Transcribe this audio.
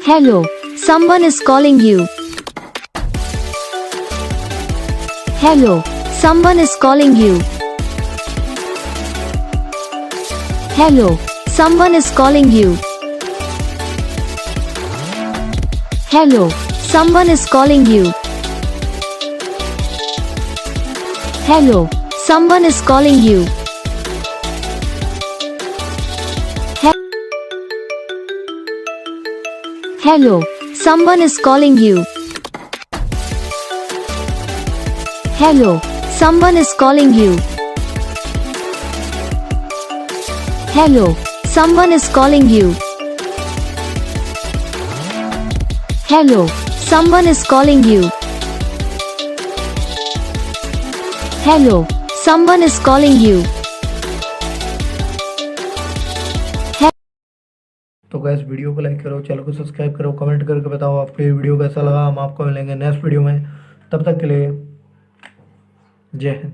Hello, someone is calling you. Hello, someone is calling you. Hello, someone is calling you. Hello, someone is calling you. Hello, someone is calling you. Hello, someone is calling you. Hello, someone is calling you. Hello, someone is calling you. Hello, someone is calling you. Hello, someone is calling you. तो gas video को like करो, channel को subscribe करो, comment करके बताओ आपको ये video कैसा लगा। हम आपको मिलेंगे नेक्स्ट वीडियो में, तब तक के लिए जय हिंद।